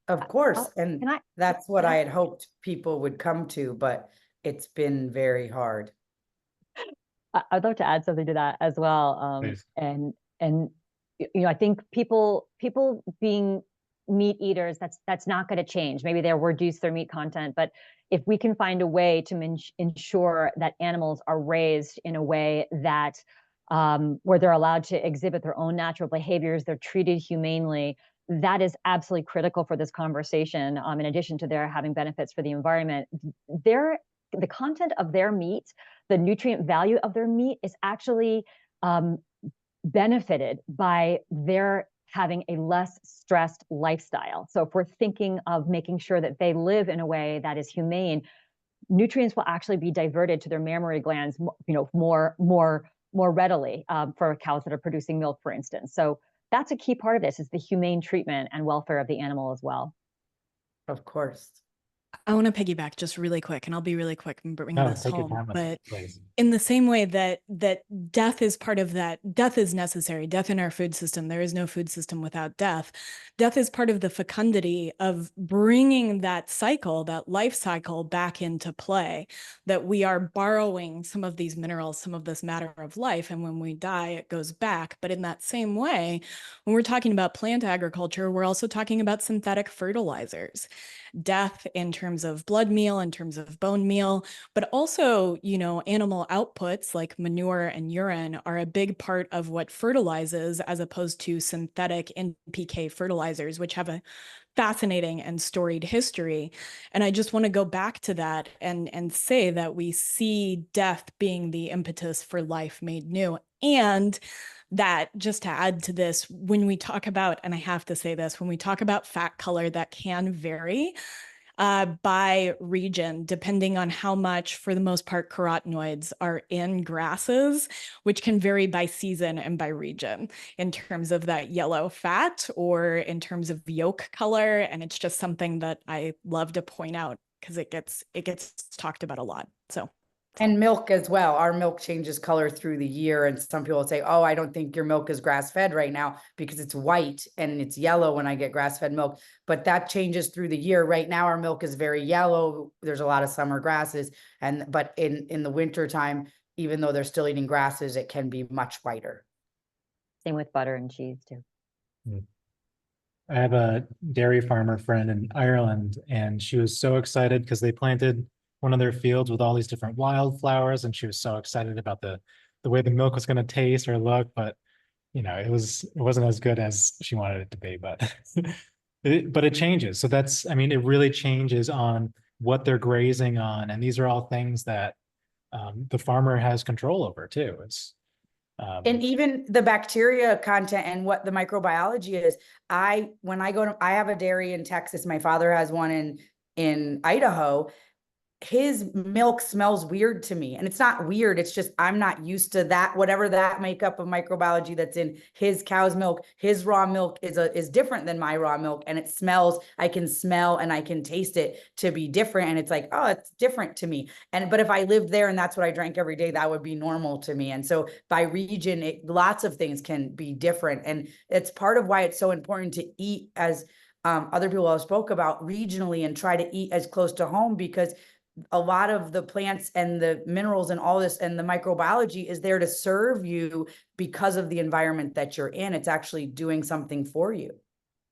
Of course. And that's what I
I
had hoped people would come to, but it's been very hard.
I'd love to add something to that as well.
Please.
And I think people being meat eaters, that's not going to change. Maybe they'll reduce their meat content, but if we can find a way to ensure that animals are raised in a way that where they're allowed to exhibit their own natural behaviors, they're treated humanely, that is absolutely critical for this conversation. In addition to their having benefits for the environment, the content of their meat, the nutrient value of their meat is actually benefited by their having a less stressed lifestyle. So if we're thinking of making sure that they live in a way that is humane, nutrients will actually be diverted to their mammary glands, more readily for cows that are producing milk, for instance. So that's a key part of this, is the humane treatment and welfare of the animal as well.
Of course.
I want to piggyback just really quick, and I'll be really quick and bring this
take your
home.
time with it,
But
please.
in the same way that death is part of that, death is necessary. Death in our food system. There is no food system without death. Death is part of the fecundity of bringing that cycle, that life cycle, back into play. That we are borrowing some of these minerals, some of this matter of life, and when we die, it goes back. But in that same way, when we're talking about plant agriculture, we're also talking about synthetic fertilizers. death in terms of blood meal, in terms of bone meal, but also, you know, animal outputs like manure and urine are a big part of what fertilizes, as opposed to synthetic NPK fertilizers, which have a fascinating and storied history. And I just want to go back to that and say that we see death being the impetus for life made new. And that, just to add to this, when we talk about, and I have to say this, when we talk about fat color, that can vary by region, depending on how much, for the most part, carotenoids are in grasses, which can vary by season and by region in terms of that yellow fat or in terms of yolk color. And it's just something that I love to point out because it gets talked about a lot. So.
And milk as well. Our milk changes color through the year. And some people say, oh, I don't think your milk is grass-fed right now because it's white and it's yellow when I get grass-fed milk. But that changes through the year. Right now, our milk is very yellow. There's a lot of summer grasses. But in the winter time, even though they're still eating grasses, it can be much whiter.
Same with butter and cheese too.
I have a dairy farmer friend in Ireland, and she was so excited because they planted one of their fields with all these different wildflowers, and she was so excited about the way the milk was going to taste or look, but you know, it wasn't as good as she wanted it to be, but but it changes. So that's, I mean, it really changes on what they're grazing on, and these are all things that the farmer has control over too. It's
and even the bacteria content and what the microbiology is. When I have a dairy in Texas. My father has one in Idaho. His milk smells weird to me. And it's not weird. It's just, I'm not used to that, whatever that makeup of microbiology that's in his cow's milk. His raw milk is different than my raw milk. And it smells, I can smell and I can taste it to be different. And it's like, oh, it's different to me. But if I lived there and that's what I drank every day, that would be normal to me. And so by region, lots of things can be different. And it's part of why it's so important to eat, as other people have spoke about, regionally, and try to eat as close to home, because a lot of the plants and the minerals and all this and the microbiology is there to serve you because of the environment that you're in. It's actually doing something for you.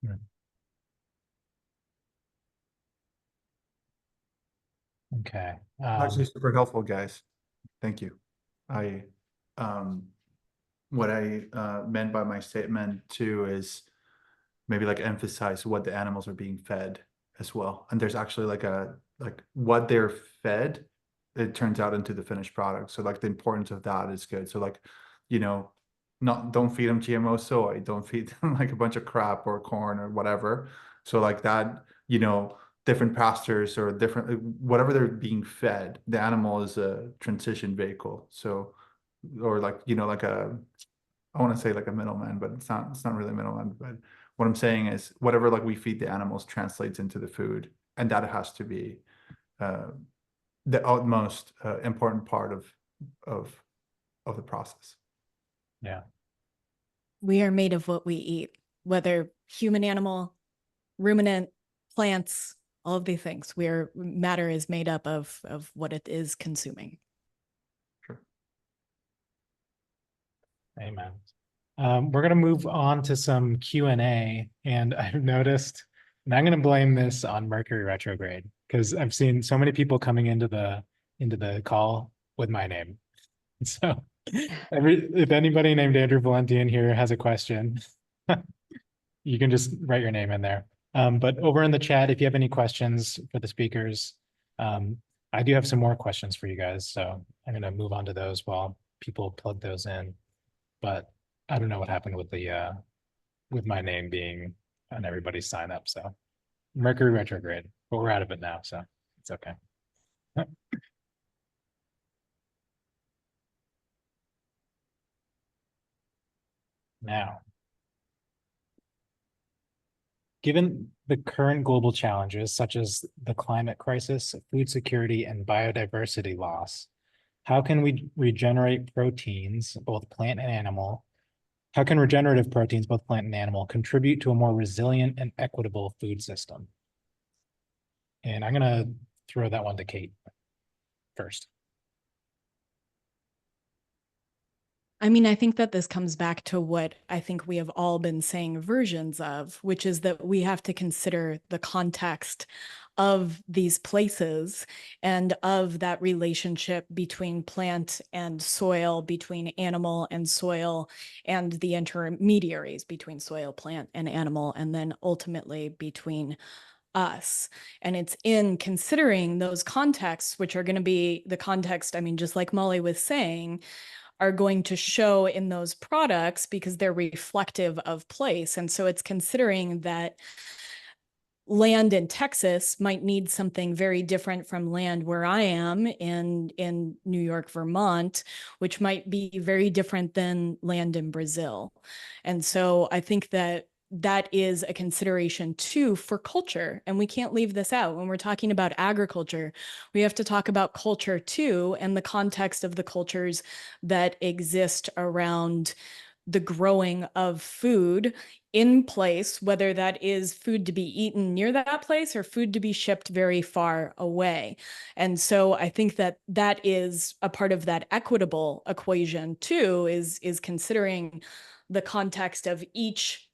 Yeah. Okay.
Actually super helpful, guys. Thank you. What I meant by my statement too is maybe like emphasize what the animals are being fed as well. And there's actually like what they're fed, it turns out into the finished product. So like the importance of that is good. So like, you know, don't feed them GMO soy, don't feed them like a bunch of crap or corn or whatever. So like that, you know, different pastures or different, whatever they're being fed, the animal is a transition vehicle. So, or like, you know, like I want to say like a middleman, but it's not really a middleman. But what I'm saying is whatever like we feed the animals translates into the food, and that has to be the utmost important part of the process.
Yeah.
We are made of what we eat, whether human, animal, ruminant, plants, all of these things. Matter is made up of what it is consuming.
Sure.
Amen. We're going to move on to some Q&A, and I've noticed, and I'm going to blame this on Mercury retrograde, because I've seen so many people coming into the call with my name. And so if anybody named Andrew Valenti in here has a question, you can just write your name in there. But over in the chat, if you have any questions for the speakers, I do have some more questions for you guys. So I'm going to move on to those while people plug those in. But I don't know what happened with with my name being on everybody's sign up. So Mercury retrograde, but we're out of it now, so it's okay. Now, given the current global challenges, such as the climate crisis, food security, and biodiversity loss, how can we regenerate proteins, both plant and animal? How can regenerative proteins, both plant and animal, contribute to a more resilient and equitable food system? And I'm going to throw that one to Kate first.
I mean, I think that this comes back to what I think we have all been saying versions of, which is that we have to consider the context of these places and of that relationship between plant and soil, between animal and soil, and the intermediaries between soil, plant, and animal, and then ultimately between us. And it's in considering those contexts, which are going to be the context, I mean, just like Mollie was saying, are going to show in those products because they're reflective of place. And so it's considering that land in Texas might need something very different from land where I am in New York, Vermont, which might be very different than land in Brazil. And so I think that that is a consideration too for culture. And we can't leave this out. When we're talking about agriculture, we have to talk about culture too, and the context of the cultures that exist around the growing of food in place, whether that is food to be eaten near that place or food to be shipped very far away. And so I think that that is a part of that equitable equation too, is considering the context of each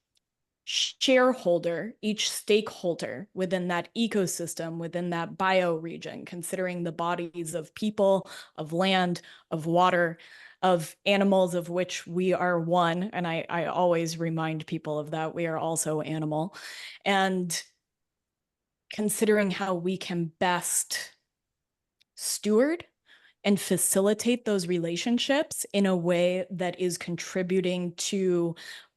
shareholder, each stakeholder within that ecosystem, within that bioregion, considering the bodies of people, of land, of water, of animals, of which we are one. And I always remind people of that. We are also animal. And considering how we can best steward and facilitate those relationships in a way that is contributing to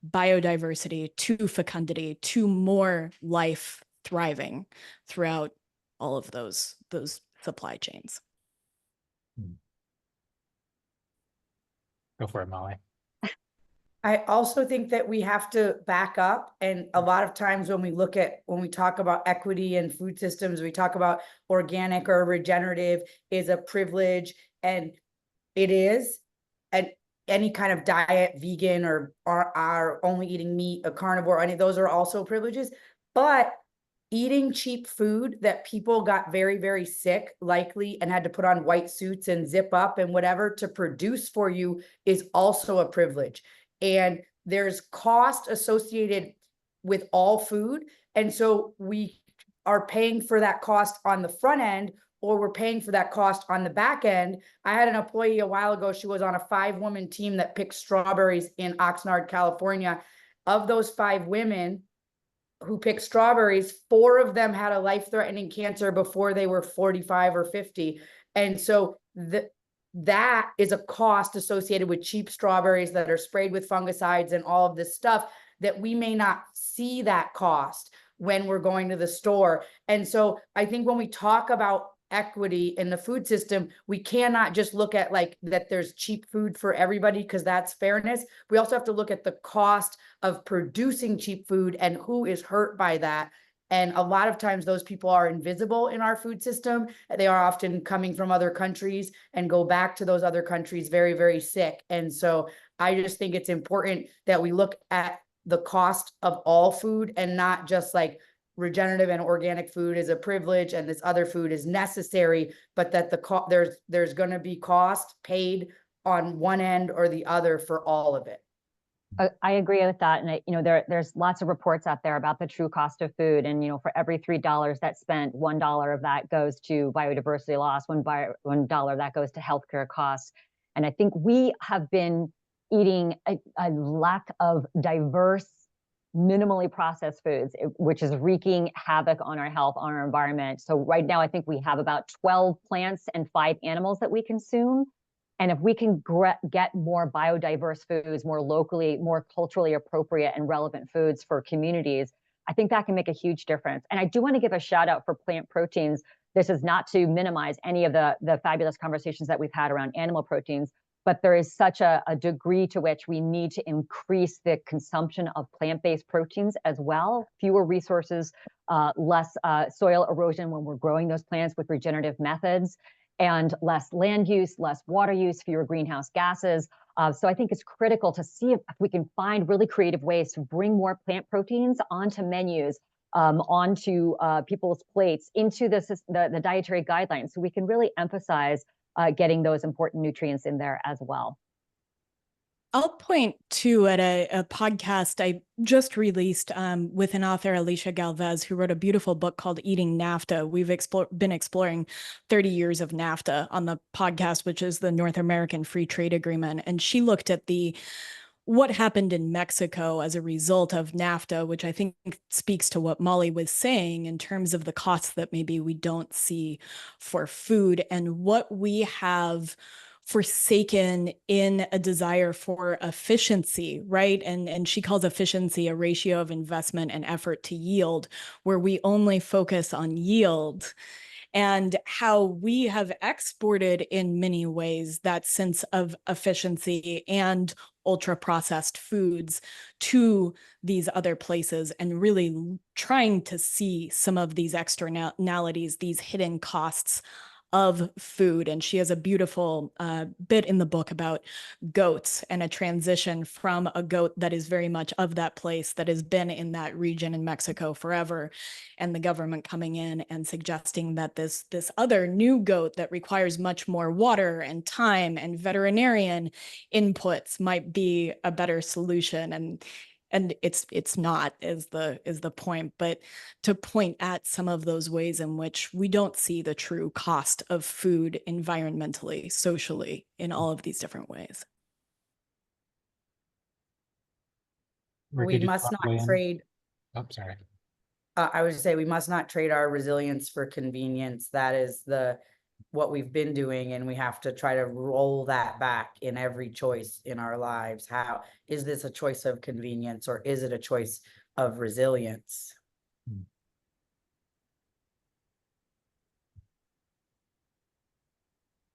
biodiversity, to fecundity, to more life thriving throughout all of those supply chains.
Go for it, Mollie.
I also think that we have to back up. And a lot of times when we talk about equity and food systems, we talk about organic or regenerative is a privilege, and it is. And any kind of diet, vegan or are only eating meat, a carnivore, any of those are also privileges. But eating cheap food that people got very, very sick, likely, and had to put on white suits and zip up and whatever to produce for you is also a privilege. And there's cost associated with all food. And so we are paying for that cost on the front end, or we're paying for that cost on the back end. I had an employee a while ago. She was on a 5-woman team that picked strawberries in Oxnard, California. Of those 5 women who picked strawberries, 4 of them had a life-threatening cancer before they were 45 or 50. And so that is a cost associated with cheap strawberries that are sprayed with fungicides and all of this stuff that we may not see that cost when we're going to the store. And so I think when we talk about equity in the food system, we cannot just look at like that there's cheap food for everybody, because that's fairness. We also have to look at the cost of producing cheap food and who is hurt by that. And a lot of times those people are invisible in our food system. They are often coming from other countries and go back to those other countries very, very sick. And so I just think it's important that we look at the cost of all food and not just like regenerative and organic food is a privilege and this other food is necessary, but that there's going to be cost paid on one end or the other for all of it.
I agree with that. And there's lots of reports out there about the true cost of food. And, for every $3 that's spent, $1 of that goes to biodiversity loss, $1 that goes to healthcare costs. And I think we have been eating a lack of diverse, minimally processed foods, which is wreaking havoc on our health, on our environment. So right now, I think we have about 12 plants and 5 animals that we consume. And if we can get more biodiverse foods, more locally, more culturally appropriate and relevant foods for communities, I think that can make a huge difference. And I do want to give a shout out for plant proteins. This is not to minimize any of the fabulous conversations that we've had around animal proteins, but there is such a degree to which we need to increase the consumption of plant-based proteins as well. Fewer resources, less soil erosion when we're growing those plants with regenerative methods, and less land use, less water use, fewer greenhouse gases. So I think it's critical to see if we can find really creative ways to bring more plant proteins onto menus, onto people's plates, into the dietary guidelines, so we can really emphasize getting those important nutrients in there as well.
I'll point to at a podcast I just released with an author, Alicia Galvez, who wrote a beautiful book called Eating NAFTA. We've been exploring 30 years of NAFTA on the podcast, which is the North American Free Trade Agreement. And she looked at what happened in Mexico as a result of NAFTA, which I think speaks to what Mollie was saying in terms of the costs that maybe we don't see for food and what we have forsaken in a desire for efficiency, right? And she calls efficiency a ratio of investment and effort to yield, where we only focus on yield, and how we have exported in many ways that sense of efficiency and ultra processed foods to these other places, and really trying to see some of these externalities, these hidden costs of food. And she has a beautiful bit in the book about goats and a transition from a goat that is very much of that place, that has been in that region in Mexico forever, and the government coming in and suggesting that this other new goat that requires much more water and time and veterinarian inputs might be a better solution. And it's not, is the point, but to point at some of those ways in which we don't see the true cost of food environmentally, socially, in all of these different ways.
Ricky,
We
did you
must
want to weigh
not
in?
trade,
Oh, sorry.
I would say we must not trade our resilience for convenience. That is what we've been doing, and we have to try to roll that back in every choice in our lives. How is this a choice of convenience, or is it a choice of resilience?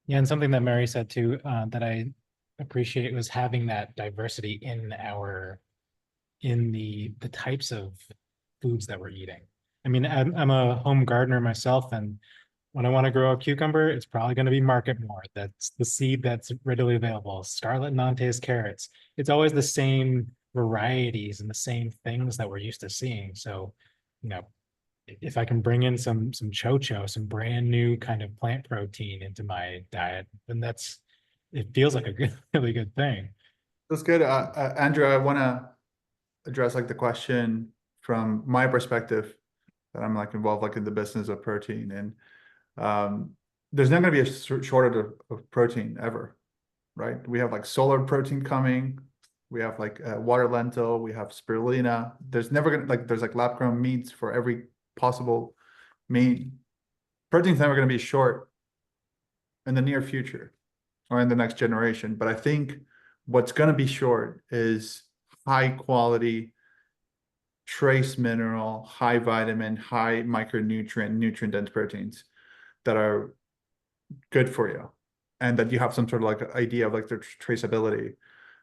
Yeah, and something that Mary said too, that I appreciate, was having that diversity in the types of foods that we're eating. I mean, I'm a home gardener myself, and when I want to grow a cucumber, it's probably going to be market more. That's the seed that's readily available. Scarlet Nantes carrots. It's always the same varieties and the same things that we're used to seeing. So, you know, if I can bring in some chocho, some brand new kind of plant protein into my diet, then it feels like a really good thing.
That's good. Andrew, I want to address like the question from my perspective, that I'm like involved like in the business of protein, and there's not going to be a shortage of protein ever, right? We have like solar protein coming. We have like water lentil. We have spirulina. There's never going to there's like lab grown meats for every possible meat. Protein's never going to be short in the near future or in the next generation. But I think what's going to be short is high quality, trace mineral, high vitamin, high micronutrient, nutrient dense proteins that are good for you, and that you have some sort of like idea of like their traceability,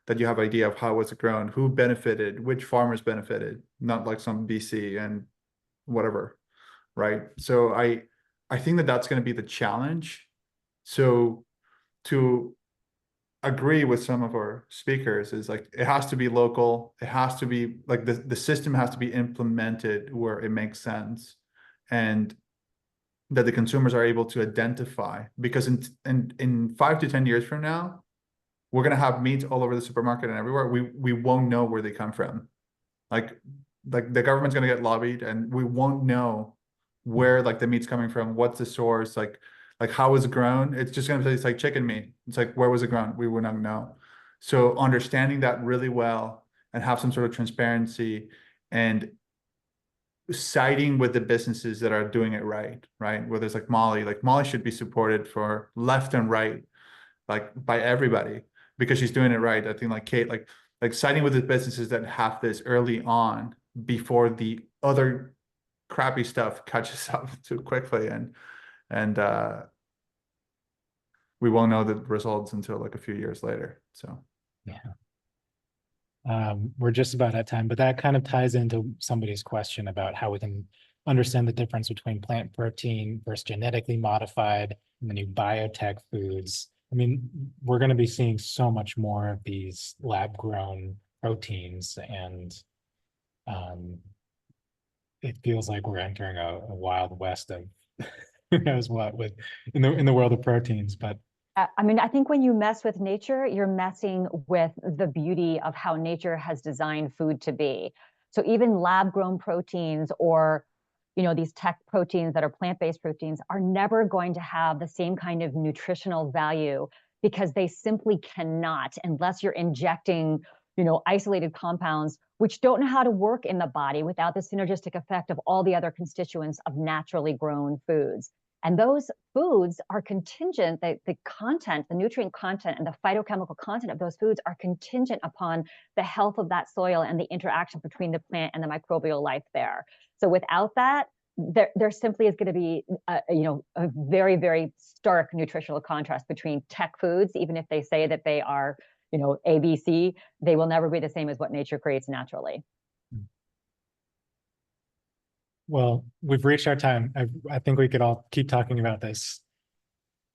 that you have idea of how was it grown, who benefited, which farmers benefited, not like some BC and whatever, right? So I think that that's going to be the challenge. So to agree with some of our speakers is like, it has to be local. It has to be like the system has to be implemented where it makes sense, and that the consumers are able to identify, because in 5 to 10 years from now, we're going to have meat all over the supermarket and everywhere. We won't know where they come from. Like the government's going to get lobbied, and we won't know where like the meat's coming from, what's the source, like how was it grown. It's just going to taste like chicken meat. It's like, where was it grown? We would not know. So understanding that really well, and have some sort of transparency, and siding with the businesses that are doing it right, whether it's like Mollie should be supported for left and right, like by everybody, because she's doing it right. I think like Kate, like siding with the businesses that have this early on, before the other crappy stuff catches up too quickly, and we won't know the results until like a few years later. So
yeah. We're just about at time, but that kind of ties into somebody's question about how we can understand the difference between plant protein versus genetically modified and the new biotech foods. I mean, we're going to be seeing so much more of these lab grown proteins, and it feels like we're entering a wild west of who knows what in the world of proteins. But
I mean, I think when you mess with nature, you're messing with the beauty of how nature has designed food to be. So even lab-grown proteins or, you know, these tech proteins that are plant-based proteins are never going to have the same kind of nutritional value because they simply cannot unless you're injecting, you know, isolated compounds which don't know how to work in the body without the synergistic effect of all the other constituents of naturally grown foods. And those foods are contingent, the content, the nutrient content and the phytochemical content of those foods are contingent upon the health of that soil and the interaction between the plant and the microbial life there. So without that, there simply is going to be, you know, a very, very stark nutritional contrast between tech foods, even if they say that they are, you know, ABC, they will never be the same as what nature creates naturally.
Well, we've reached our time. I think we could all keep talking about this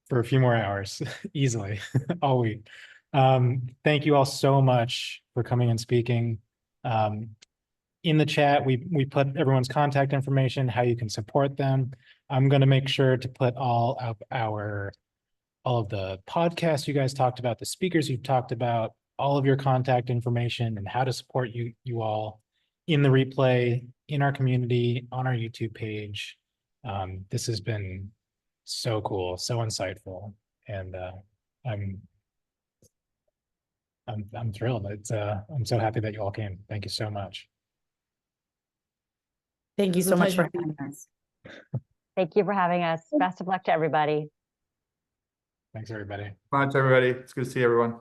for a few more hours easily all week. Thank you all so much for coming and speaking. In the chat, we put everyone's contact information, how you can support them. I'm going to make sure to put all of the podcasts you guys talked about, the speakers you've talked about, all of your contact information and how to support you all in the replay, in our community, on our YouTube page. This has been so cool, so insightful, and I'm thrilled. I'm so happy that you all came. Thank you so much.
Thank you
It was
so
a
much for
pleasure.
having us.
Thank you for having us. Best of luck to everybody.
Thanks, everybody.
Bye, everybody. It's good to see everyone.